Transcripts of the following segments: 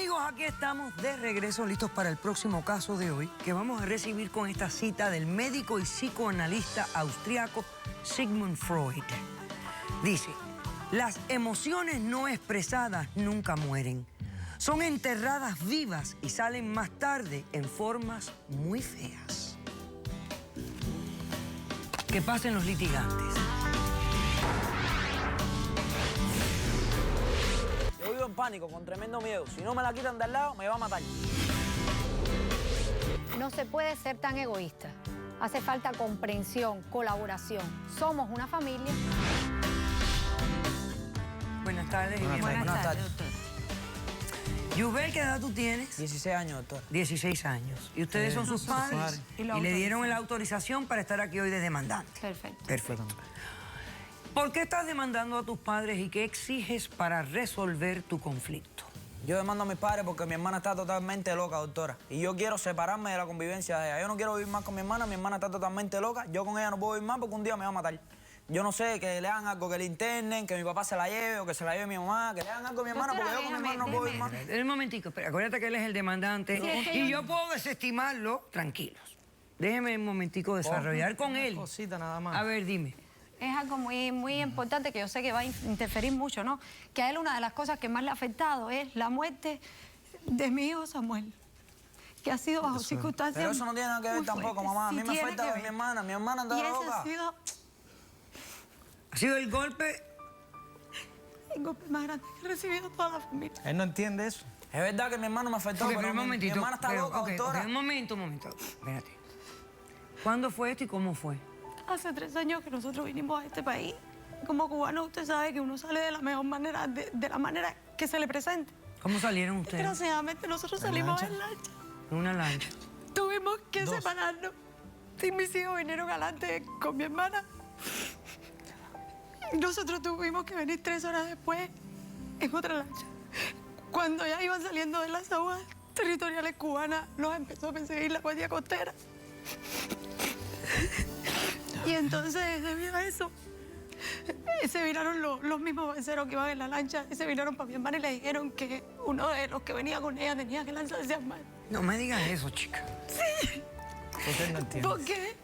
Amigos, aquí estamos de regreso, listos para el próximo caso de hoy, que vamos a recibir con esta cita del médico y psicoanalista austriaco Sigmund Freud. Dice, las emociones no expresadas nunca mueren. Son enterradas vivas y salen más tarde en formas muy feas. Que pasen los litigantes. Yo vivo en pánico, con tremendo miedo. Si no me la quitan de al lado, me va a matar. No se puede ser tan egoísta. Hace falta comprensión, colaboración. Somos una familia. Buenas tardes y bienvenido. Buenas tardes. Doctor. Yubel, ¿qué edad tú tienes? 16 años, doctor. 16 años. ¿Y ustedes son sus padres? Y le dieron la autorización para estar aquí hoy de demandante. Perfecto. Perfecto. ¿Por qué estás demandando a tus padres y qué exiges para resolver tu conflicto? Yo demando a mis padres porque mi hermana está totalmente loca, doctora. Y yo quiero separarme de la convivencia de ella. Yo no quiero vivir más con mi hermana está totalmente loca. Yo con ella no puedo vivir más porque un día me va a matar. Yo no sé, que le hagan algo, que le internen, que mi papá se la lleve o que se la lleve mi mamá, que le hagan algo a mi hermana porque yo con mi hermana no puedo vivir más. Un momentico, pero acuérdate que él es el demandante y yo puedo desestimarlo, tranquilos. Déjeme un momentico desarrollar con él. Cosita nada más. A ver, dime. Es algo muy importante que yo sé que va a interferir mucho, ¿no? Que a él una de las cosas que más le ha afectado es la muerte de mi hijo Samuel, que ha sido bajo circunstancias. Pero eso no tiene nada que ver tampoco, mamá. A mí me falta ver mi hermana anda loca. Ha sido el golpe. El golpe más grande que he recibido toda la familia. Él no entiende eso. Es verdad que mi hermano me afectó, pero un mi momentito. hermana está loca, doctora. Un momento. Espérate. ¿Cuándo fue esto y cómo fue? Hace 3 años que nosotros vinimos a este país. Como cubano, usted sabe que uno sale de la mejor manera, de la manera que se le presente. ¿Cómo salieron ustedes? Desgraciadamente, nosotros salimos en lancha. En una lancha. Tuvimos que separarnos. Y mis hijos vinieron adelante con mi hermana. Nosotros tuvimos que venir 3 horas después en otra lancha. Cuando ya iban saliendo de las aguas territoriales cubanas, los empezó a perseguir la Guardia Costera. Y entonces, debido a eso, se viraron los mismos balseros que iban en la lancha, y se viraron para mi hermana y le dijeron que uno de los que venía con ella tenía que lanzarse al mar. No me digas eso, chica. Sí. Usted no entiende. ¿Por qué?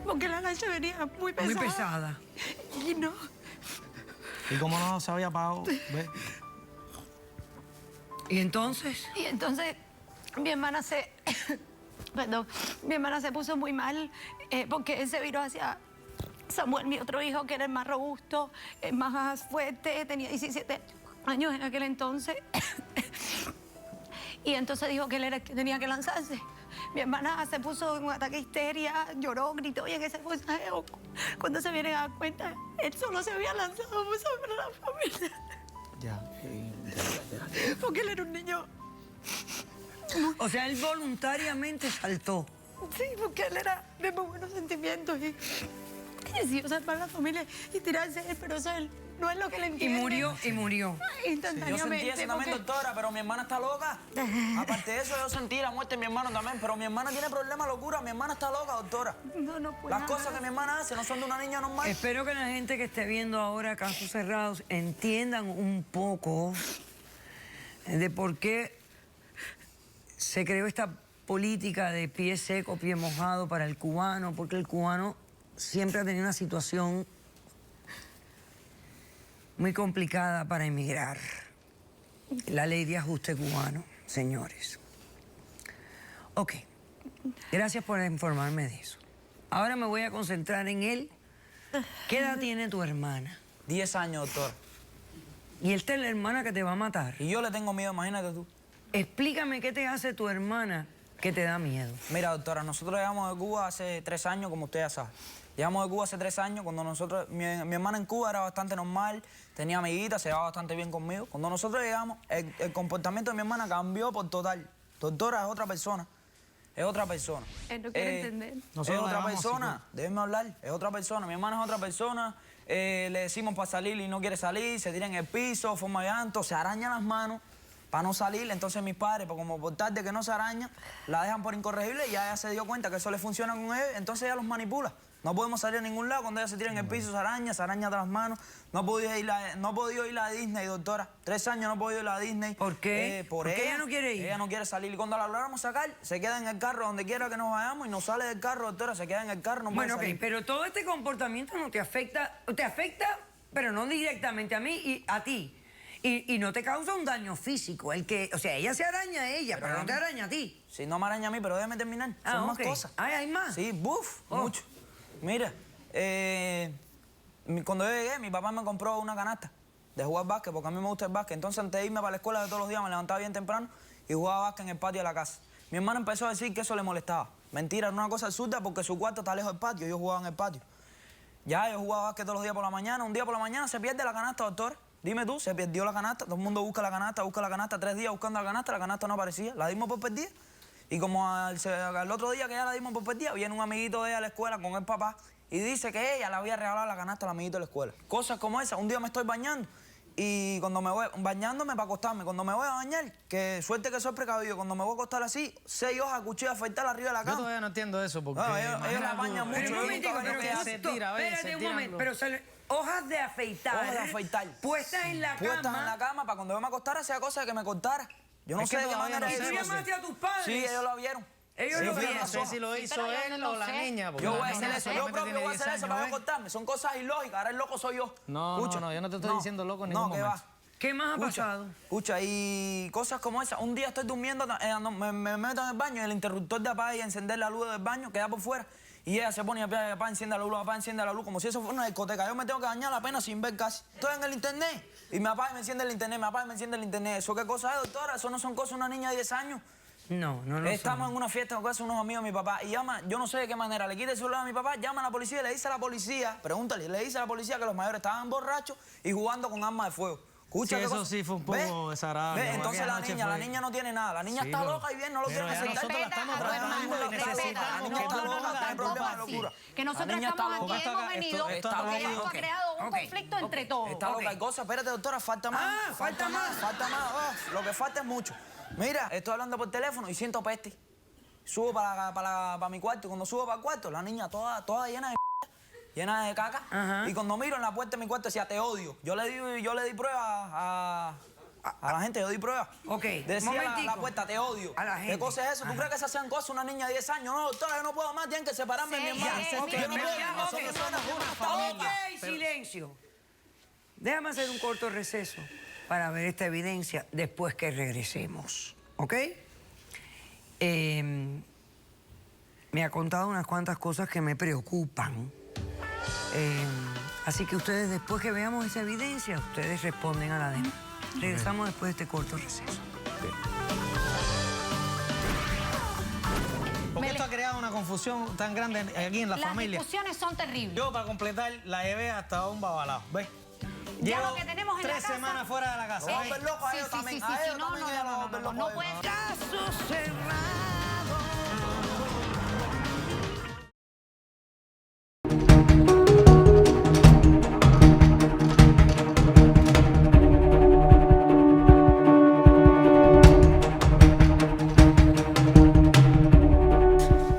Porque la lancha venía muy pesada. Muy pesada. Y no. ¿Y cómo no se había pagado? ¿Ve? ¿Y entonces? Y entonces mi hermana se... Perdón, mi hermana se puso muy mal porque él se viró hacia Samuel, mi otro hijo, que era el más robusto, el más fuerte, tenía 17 años en aquel entonces. Y entonces dijo que él era el que tenía que lanzarse. Mi hermana se puso en un ataque de histeria, lloró, gritó, y en ese forcejeo, cuando se vienen a dar cuenta, él solo se había lanzado sobre la familia. Ya. Porque él era un niño. O sea, él voluntariamente saltó. Sí, porque él era de muy buenos sentimientos y decidió salvar a la familia y tirarse él, pero eso él no es lo que le entiende. Y murió. Instantáneamente. Yo sentí eso también, porque... doctora, pero mi hermana está loca. Aparte de eso, yo sentí la muerte de mi hermano también, pero mi hermana tiene problemas, locura. Mi hermana está loca, doctora. No puede. Las cosas que mi hermana hace no son de una niña normal. Espero que la gente que esté viendo ahora Casos Cerrados entiendan un poco de por qué se creó esta política de pie seco, pie mojado para el cubano, porque el cubano siempre ha tenido una situación muy complicada para emigrar. La ley de ajuste cubano, señores. Ok, gracias por informarme de eso. Ahora me voy a concentrar en él. ¿Qué edad tiene tu hermana? 10 años, doctora. Y esta es la hermana que te va a matar. Y yo le tengo miedo, imagínate tú. Explícame qué te hace tu hermana que te da miedo. Mira, doctora, nosotros llegamos de Cuba hace 3 años, como usted ya sabe. Llegamos de Cuba hace 3 años, cuando nosotros... Mi hermana en Cuba era bastante normal, tenía amiguitas, se llevaba bastante bien conmigo. Cuando nosotros llegamos, el comportamiento de mi hermana cambió por total. Doctora, es otra persona. Es otra persona. Él no quiere entender. Es otra persona, déjeme hablar, es otra persona. Mi hermana es otra persona, le decimos para salir y no quiere salir, se tira en el piso, forma llanto, se araña las manos para no salir. Entonces mis padres, pues como por tal de que no se araña, la dejan por incorregible y ya ella se dio cuenta que eso le funciona con él, entonces ella los manipula. No podemos salir a ningún lado cuando ella se tira en el piso, se araña de las manos. No he podido ir a Disney, doctora. 3 años no he podido ir a Disney. ¿Por qué? Por Porque ella no quiere ir. Ella no quiere salir. Y cuando la logramos sacar, se queda en el carro donde quiera que nos vayamos y no sale del carro, doctora. Se queda en el carro, no puede Bueno, ok, salir. pero todo este comportamiento no te afecta, pero no directamente a mí y a ti. Y no te causa un daño físico. O sea, ella se araña a ella, pero no te araña a ti. Sí, no me araña a mí, pero déjame terminar. Son más ok. cosas. Ay, ¿hay más? Sí, buf, Oh. mucho. Mira, cuando yo llegué, mi papá me compró una canasta de jugar básquet, porque a mí me gusta el básquet. Entonces, antes de irme para la escuela de todos los días, me levantaba bien temprano y jugaba básquet en el patio de la casa. Mi hermano empezó a decir que eso le molestaba. Mentira, era una cosa absurda porque su cuarto está lejos del patio, yo jugaba en el patio. Ya, yo jugaba básquet todos los días por la mañana. Un día por la mañana se pierde la canasta, doctor. Dime tú, se perdió la canasta. Todo el mundo busca la canasta. 3 días buscando la canasta no aparecía. La dimos por perdida. Y como al otro día que ya la dimos por perdida, viene un amiguito de ella a la escuela con el papá y dice que ella le había regalado la canasta al amiguito de la escuela. Cosas como esas. Un día me estoy bañando y cuando me voy, bañándome para acostarme, cuando me voy a bañar, que suerte que soy precavido, cuando me voy a acostar así, 6 hojas de cuchillo afeitar arriba de la Yo cama. todavía no entiendo eso porque... No, ellos la bañan mucho. Pero un yo momentico, nunca veo pero que hacen. se tira, ve, espérate se un tiran momento, los- pero hojas de afeitar. Hojas de afeitar. Puestas en la Puestas cama. en la cama para cuando yo me acostara sea cosa de que me cortara. Yo no Es sé que de qué todavía manera no ¿Y sé, tú eso. porque- llamaste a tus padres? Sí, ellos lo vieron. Ellos Sí, lo yo vieron. no sé si lo hizo pero yo él no o lo la sé. niña. porque Yo la voy a niña hacer eso, yo solamente propio tiene voy a hacer 10 eso años, para ¿ves? acostarme. Son cosas ilógicas, ahora el loco soy yo. No, yo no te estoy diciendo loco en ningún No, ¿qué momento. va? ¿Qué más ha pasado? Escucha, y cosas como esas. Un día estoy durmiendo, me meto en el baño y el interruptor de apagar y encender la luz del baño queda por fuera. Y ella se pone a papá enciende la luz, como si eso fuera una discoteca. Yo me tengo que bañar la pena sin ver casi. Estoy en el internet y me apaga y me enciende el internet, me apaga y me enciende el internet. ¿Eso qué cosa es, doctora? Eso no son cosas de una niña de 10 años. No lo Estamos son. en una fiesta con casa unos amigos de mi papá y llama, yo no sé de qué manera, le quita el celular a mi papá, llama a la policía y le dice a la policía, pregúntale, le dice a la policía que los mayores estaban borrachos y jugando con armas de fuego. Escucha Sí, qué eso cosa. sí fue un poco ¿Ves? desagradable, ¿Ves? como Entonces aquella la noche niña fue- no tiene nada. La niña Sí, está pero- loca y bien, no lo pero quieren ya aceptar. nosotros la Respeta estamos a tu tratando hermano, y respeta. necesitamos La niña está loca, tiene tampoco problemas de así. locura. Que La nosotros niña está estamos loca. aquí, hemos venido, esto está porque loca. esto ha creado un Ok, conflicto entre todos. Está loca, hay cosas. Espérate, doctora, falta más. Ah, falta más. Falta más. Oh, lo que falta es mucho. Mira, estoy hablando por teléfono y siento peste. Subo para mi cuarto y cuando subo para el cuarto, la niña toda llena de llena de caca. Ajá. Y cuando miro en la puerta de mi cuarto decía, te odio. Yo le di prueba a la gente, yo di prueba. Ok, Decía momentico. la puerta, te odio. A la gente. ¿Qué cosa es eso? ¿Tú crees que esas sean cosas una niña de 10 años? No, doctora, yo no puedo más, tienen que separarme de mi Sí, hermana. sí, Yo no mira, puedo, mira, nosotros ok. somos una familia. Ok, silencio. Déjame hacer un corto receso para ver esta evidencia después que regresemos. ¿Ok? Me ha contado unas cuantas cosas que me preocupan. Así que ustedes, después que veamos esa evidencia, ustedes responden a la demás. Regresamos después de este corto receso. Porque esto ha creado una confusión tan grande aquí en la Las familia. discusiones son terribles. Yo, para completar, la llevé hasta un babalao. ¿Ves? Ya Llevo lo que tenemos en la 3 casa- semanas fuera de la casa. Vamos a ¿ves? ver loco a Sí, ellos sí, también. sí, A sí, ellos no, también no, ellos no, vamos a ver loco no a ellos. puede. Caso cerrado.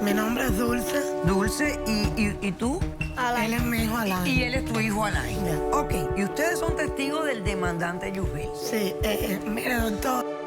Mi nombre es Dulce. Dulce, ¿y tú? Él es mi hijo Alain. Y él es tu hijo Alain. Ok, y ustedes son testigos del demandante Yusbel. Sí, mire, doctor.